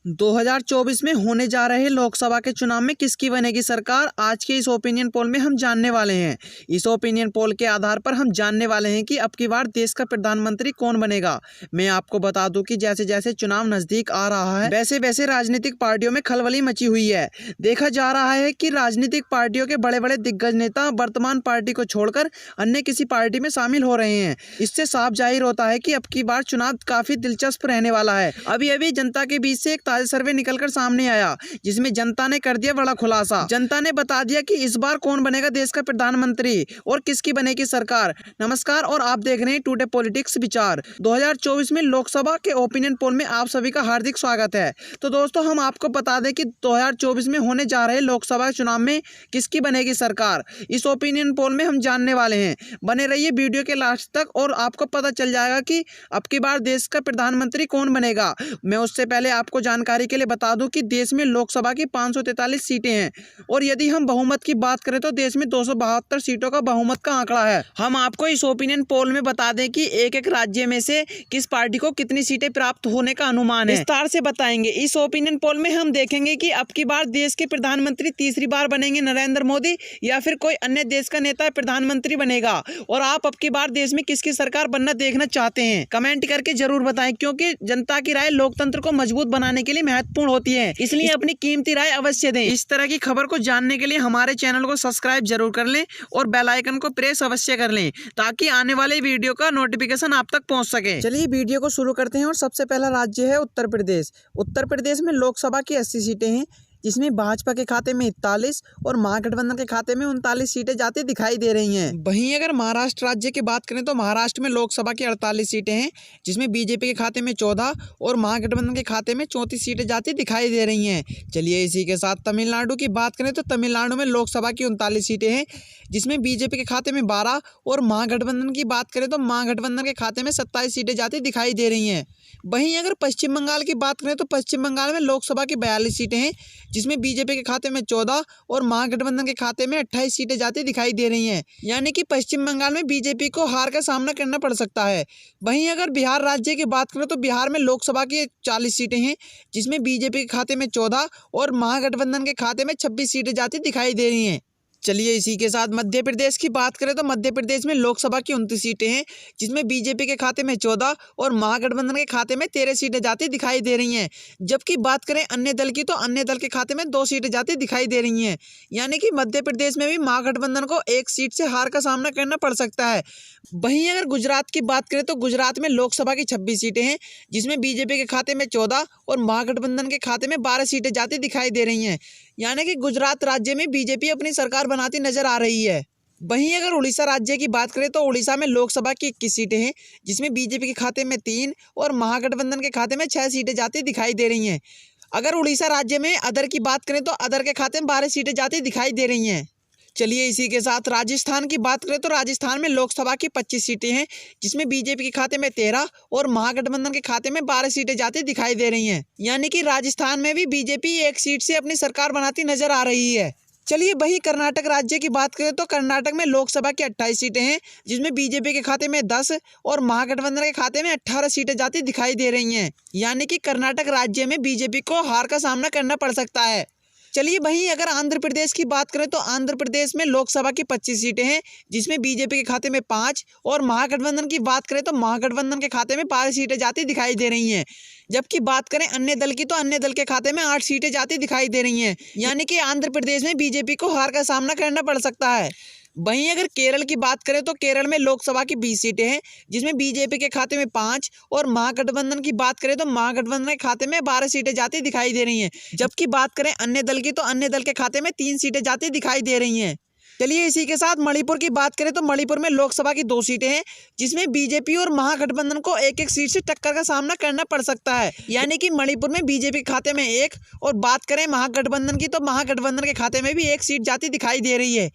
2024 में होने जा रहे लोकसभा के चुनाव में किसकी बनेगी सरकार, आज के इस ओपिनियन पोल में हम जानने वाले हैं। इस ओपिनियन पोल के आधार पर हम जानने वाले हैं कि अब की बार देश का प्रधानमंत्री कौन बनेगा। मैं आपको बता दूं कि जैसे जैसे चुनाव नजदीक आ रहा है वैसे वैसे राजनीतिक पार्टियों में खलबली मची हुई है। देखा जा रहा है कि राजनीतिक पार्टियों के बड़े बड़े दिग्गज नेता वर्तमान पार्टी को छोड़कर अन्य किसी पार्टी में शामिल हो रहे हैं। इससे साफ जाहिर होता है कि अब की बार चुनाव काफी दिलचस्प रहने वाला है। अभी अभी जनता के बीच से एक सर्वे निकलकर सामने आया जिसमें जनता ने कर दिया बड़ा खुलासा। जनता ने बता दिया कि इस बार कौन बनेगा देश का प्रधानमंत्री और किसकी बनेगी सरकार। नमस्कार और आप देख रहे हैं टुडे पॉलिटिक्स विचार। 2024 में लोकसभा के ओपिनियन पोल में आप सभी का हार्दिक स्वागत है। तो दोस्तों हम आपको बता दें कि 2024 में होने जा रहे लोकसभा चुनाव में किसकी बनेगी सरकार, इस ओपिनियन पोल में हम जानने वाले हैं। बने रहिए वीडियो के लास्ट तक और आपको पता चल जाएगा कि अब की बार देश का प्रधानमंत्री कौन बनेगा। मैं उससे पहले आपको जानकारी के लिए बता दूं कि देश में लोकसभा की 543 सीटें हैं और यदि हम बहुमत की बात करें तो देश में 272 सीटों का बहुमत का आंकड़ा है। हम आपको इस ओपिनियन पोल में बता दें कि एक एक राज्य में से किस पार्टी को कितनी सीटें प्राप्त होने का अनुमान है, विस्तार से बताएंगे। इस ओपिनियन पोल में हम देखेंगे कि अब की बार देश के प्रधानमंत्री तीसरी बार बनेंगे नरेंद्र मोदी या फिर कोई अन्य देश का नेता प्रधानमंत्री बनेगा। और आप अब की बार देश में किसकी सरकार बनना देखना चाहते हैं कमेंट करके जरूर बताएं, क्योंकि जनता की राय लोकतंत्र को मजबूत बनाने के लिए महत्वपूर्ण होती है, इसलिए अपनी कीमती राय अवश्य दें। इस तरह की खबर को जानने के लिए हमारे चैनल को सब्सक्राइब जरूर कर लें और बेल आइकन को प्रेस अवश्य कर लें ताकि आने वाले वीडियो का नोटिफिकेशन आप तक पहुंच सके। चलिए वीडियो को शुरू करते हैं और सबसे पहला राज्य है उत्तर प्रदेश। उत्तर प्रदेश में लोकसभा की 80 सीटें हैं जिसमें भाजपा के खाते में 41 और महागठबंधन के खाते में 39 सीटें जाती दिखाई दे रही हैं। वहीं अगर महाराष्ट्र राज्य की बात करें तो महाराष्ट्र में लोकसभा की 48 सीटें हैं जिसमें बीजेपी के खाते में 14 और महागठबंधन के खाते में 34 सीटें जाती दिखाई दे रही हैं। चलिए इसी के साथ तमिलनाडु की बात करें तो तमिलनाडु में लोकसभा की 39 सीटें हैं जिसमें बीजेपी के खाते में 12 और महागठबंधन की बात करें तो महागठबंधन के खाते में 27 सीटें जाती दिखाई दे रही हैं। वहीं अगर पश्चिम बंगाल की बात करें तो पश्चिम बंगाल में लोकसभा की 42 सीटें हैं जिसमें बीजेपी के खाते में 14 और महागठबंधन के खाते में 28 सीटें जाती दिखाई दे रही हैं। यानी कि पश्चिम बंगाल में बीजेपी को हार का सामना करना पड़ सकता है। वहीं अगर बिहार राज्य की बात करें तो बिहार में लोकसभा की 40 सीटें हैं जिसमें बीजेपी के खाते में 14 और महागठबंधन के खाते में 26 सीटें जाती दिखाई दे रही हैं। चलिए इसी के साथ मध्य प्रदेश की बात करें तो मध्य प्रदेश में लोकसभा की 29 सीटें हैं जिसमें बीजेपी के खाते में 14 और महागठबंधन के खाते में 13 सीटें जाती दिखाई दे रही हैं। जबकि बात करें अन्य दल की तो अन्य दल के खाते में 2 सीटें जाती दिखाई दे रही हैं। यानी कि मध्य प्रदेश में भी महागठबंधन को एक सीट से हार का सामना करना पड़ सकता है। वहीं अगर गुजरात की बात करें तो गुजरात में लोकसभा की 26 सीटें हैं जिसमें बीजेपी के खाते में 14 और महागठबंधन के खाते में 12 सीटें जाती दिखाई दे रही हैं। यानी कि गुजरात राज्य में बीजेपी अपनी सरकार बनाती नजर आ रही है। वहीं अगर उड़ीसा राज्य की बात करें तो उड़ीसा में लोकसभा की 21 सीटें हैं जिसमें बीजेपी के खाते में 3 और महागठबंधन के खाते में 6 सीटें जाती दिखाई दे रही हैं। अगर उड़ीसा राज्य में अदर की बात करें तो अदर के खाते में 12 सीटें जाती दिखाई दे रही हैं। चलिए इसी के साथ राजस्थान की बात करें तो राजस्थान में लोकसभा की 25 सीटें हैं जिसमें बीजेपी के खाते में 13 और महागठबंधन के खाते में 12 सीटें जाती दिखाई दे रही हैं। यानी कि राजस्थान में भी बीजेपी एक सीट से अपनी सरकार बनाती नजर आ रही है। चलिए वही कर्नाटक राज्य की बात करें तो कर्नाटक में लोकसभा की 28 सीटें हैं जिसमें बीजेपी के खाते में 10 और महागठबंधन के खाते में 18 सीटें जाती दिखाई दे रही हैं। यानी कि कर्नाटक राज्य में बीजेपी को हार का सामना करना पड़ सकता है। चलिए वहीं अगर आंध्र प्रदेश की बात करें तो आंध्र प्रदेश में लोकसभा की 25 सीटें हैं जिसमें बीजेपी के खाते में 5 और महागठबंधन की बात करें तो महागठबंधन के खाते में 12 सीटें जाती दिखाई दे रही हैं। जबकि बात करें अन्य दल की तो अन्य दल के खाते में 8 सीटें जाती दिखाई दे रही हैं। यानी कि आंध्र प्रदेश में बीजेपी को हार का सामना करना पड़ सकता है। वहीं अगर केरल की बात करें तो केरल में लोकसभा की 20 सीटें हैं जिसमें बीजेपी के खाते में 5 और महागठबंधन की बात करें तो महागठबंधन के खाते में 12 सीटें जाती दिखाई दे रही हैं। जबकि बात करें अन्य दल की तो अन्य दल के खाते में 3 सीटें जाती दिखाई दे रही हैं। चलिए इसी के साथ मणिपुर की बात करें तो मणिपुर में लोकसभा की 2 सीटें हैं जिसमें बीजेपी और महागठबंधन को एक एक सीट से टक्कर का सामना करना पड़ सकता है। यानी कि मणिपुर में बीजेपी के खाते में 1 और बात करें महागठबंधन की तो महागठबंधन के खाते में भी 1 सीट जाती दिखाई दे रही है।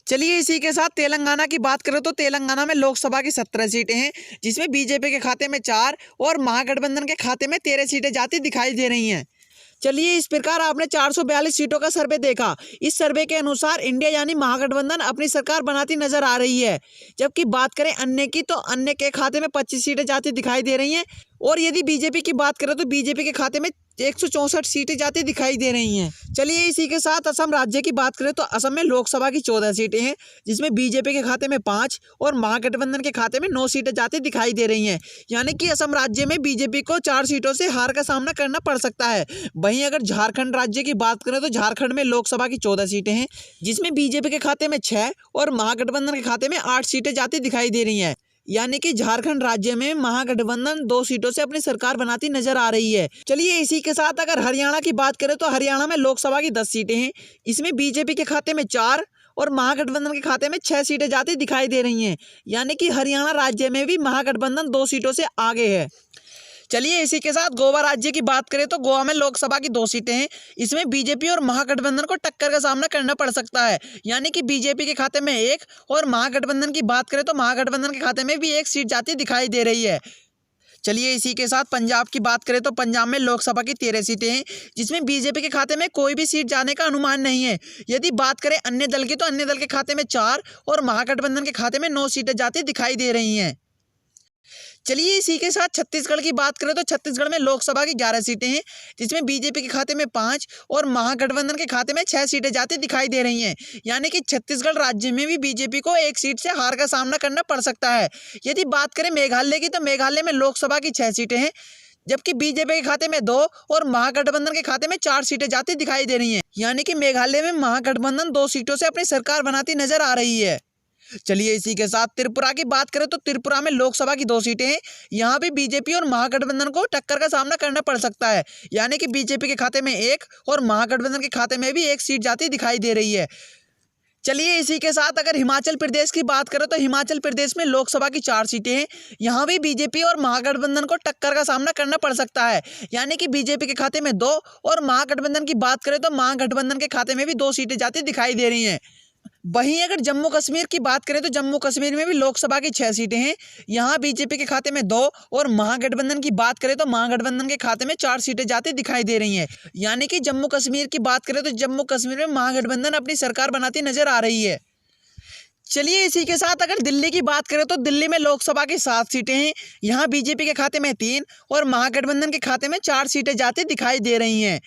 चलिए इसी के साथ तेलंगाना की बात करें तो तेलंगाना में लोकसभा की 17 सीटें हैं जिसमें बीजेपी के खाते में 4 और महागठबंधन के खाते में 13 सीटें जाती दिखाई दे रही हैं। चलिए इस प्रकार आपने 442 सीटों का सर्वे देखा। इस सर्वे के अनुसार इंडिया यानी महागठबंधन अपनी सरकार बनाती नजर आ रही है। जबकि बात करें अन्य की तो अन्य के खाते में 25 सीटें जाती दिखाई दे रही हैं और यदि बीजेपी की बात करें तो बीजेपी के खाते में 164 सीटें जाती दिखाई दे रही हैं। चलिए इसी के साथ असम राज्य की बात करें तो असम में लोकसभा की 14 सीटें हैं, जिसमें बीजेपी के खाते में 5 और महागठबंधन के खाते में 9 सीटें जाती दिखाई दे रही हैं। यानी कि असम राज्य में बीजेपी को 4 सीटों से हार का सामना करना पड़ सकता है। वहीं अगर झारखंड राज्य की बात करें तो झारखंड में लोकसभा की 14 सीटें हैं, जिसमें बीजेपी के खाते में 6 और महागठबंधन के खाते में 8 सीटें जाती दिखाई दे रही हैं। यानी कि झारखंड राज्य में महागठबंधन 2 सीटों से अपनी सरकार बनाती नजर आ रही है। चलिए इसी के साथ अगर हरियाणा की बात करें तो हरियाणा में लोकसभा की 10 सीटें हैं, इसमें बीजेपी के खाते में 4 और महागठबंधन के खाते में 6 सीटें जाती दिखाई दे रही हैं। यानी कि हरियाणा राज्य में भी महागठबंधन 2 सीटों से आगे है। चलिए इसी के साथ गोवा राज्य की बात करें तो गोवा में लोकसभा की 2 सीटें हैं, इसमें बीजेपी और महागठबंधन को टक्कर का सामना करना पड़ सकता है। यानी कि बीजेपी के खाते में 1 और महागठबंधन की बात करें तो महागठबंधन के खाते में भी 1 सीट जाती दिखाई दे रही है। चलिए इसी के साथ पंजाब की बात करें तो पंजाब में लोकसभा की 13 सीटें हैं, जिसमें बीजेपी के खाते में कोई भी सीट जाने का अनुमान नहीं है। यदि बात करें अन्य दल की तो अन्य दल के खाते में 4 और महागठबंधन के खाते में 9 सीटें जाती दिखाई दे रही हैं। चलिए इसी के साथ छत्तीसगढ़ की बात करें तो छत्तीसगढ़ में लोकसभा की 11 सीटें हैं, जिसमें बीजेपी के खाते में 5 और महागठबंधन के खाते में 6 सीटें जाती दिखाई दे रही हैं। यानी कि छत्तीसगढ़ राज्य में भी बीजेपी को 1 सीट से हार का सामना करना पड़ सकता है। यदि बात करें मेघालय की तो मेघालय में लोकसभा की 6 सीटें हैं, जबकि बीजेपी के खाते में 2 और महागठबंधन के खाते में 4 सीटें जाती दिखाई दे रही हैं। यानी कि मेघालय में महागठबंधन 2 सीटों से अपनी सरकार बनाती नजर आ रही है। चलिए इसी के साथ त्रिपुरा की बात करें तो त्रिपुरा में लोकसभा की 2 सीटें हैं, यहाँ भी बीजेपी और महागठबंधन को टक्कर का सामना करना पड़ सकता है। यानी कि बीजेपी के खाते में 1 और महागठबंधन के खाते में भी 1 सीट जाती दिखाई दे रही है। चलिए इसी के साथ अगर हिमाचल प्रदेश की बात करें तो हिमाचल प्रदेश में लोकसभा की 4 सीटें हैं, यहाँ भी बीजेपी और महागठबंधन को टक्कर का सामना करना पड़ सकता है। यानी कि बीजेपी के खाते में 2 और महागठबंधन की बात करें तो महागठबंधन के खाते में भी 2 सीटें जाती दिखाई दे रही हैं। वहीं अगर जम्मू कश्मीर की बात करें तो जम्मू कश्मीर में भी लोकसभा की 6 सीटें हैं, यहाँ बीजेपी के खाते में 2 और महागठबंधन की बात करें तो महागठबंधन के खाते में 4 सीटें जाती दिखाई दे रही हैं। यानी कि जम्मू कश्मीर की बात करें तो जम्मू कश्मीर में महागठबंधन अपनी सरकार बनाती नजर आ रही है। चलिए इसी के साथ अगर दिल्ली की बात करें तो दिल्ली में लोकसभा की 7 सीटें हैं, यहाँ बीजेपी के खाते में 3 और महागठबंधन के खाते में 4 सीटें जाती दिखाई दे रही हैं।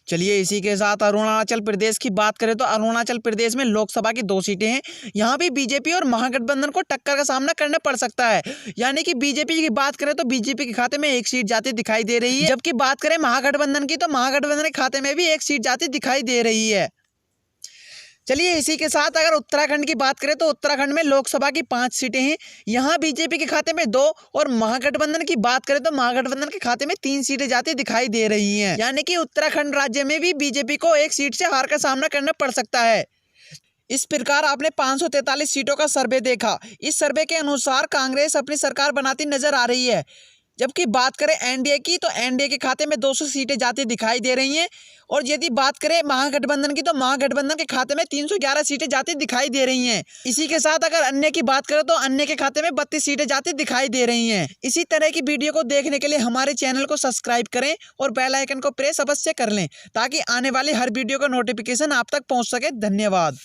चलिए इसी के साथ अरुणाचल प्रदेश की बात करें तो अरुणाचल प्रदेश में लोकसभा की 2 सीटें हैं, यहाँ भी बीजेपी और महागठबंधन को टक्कर का सामना करना पड़ सकता है। यानी कि बीजेपी की बात करें तो बीजेपी के खाते में 1 सीट जाती दिखाई दे रही है, जबकि बात करें महागठबंधन की तो महागठबंधन के खाते में भी 1 सीट जाती दिखाई दे रही है। चलिए इसी के साथ अगर उत्तराखंड की बात करें तो उत्तराखंड में लोकसभा की 5 सीटें हैं, यहाँ बीजेपी के खाते में 2 और महागठबंधन की बात करें तो महागठबंधन के खाते में 3 सीटें जाती दिखाई दे रही हैं। यानी कि उत्तराखंड राज्य में भी बीजेपी को 1 सीट से हार का सामना करना पड़ सकता है। इस प्रकार आपने 543 सीटों का सर्वे देखा। इस सर्वे के अनुसार कांग्रेस अपनी सरकार बनाती नजर आ रही है, जबकि बात करें एनडीए की तो एनडीए के खाते में 200 सीटें जाती दिखाई दे रही हैं, और यदि बात करें महागठबंधन की तो महागठबंधन के खाते में 311 सीटें जाती दिखाई दे रही हैं। इसी के साथ अगर अन्य की बात करें तो अन्य के खाते में 32 सीटें जाती दिखाई दे रही हैं। इसी तरह की वीडियो को देखने के लिए हमारे चैनल को सब्सक्राइब करें और बेल आइकन को प्रेस अवश्य कर लें, ताकि आने वाली हर वीडियो का नोटिफिकेशन आप तक पहुँच सके। धन्यवाद।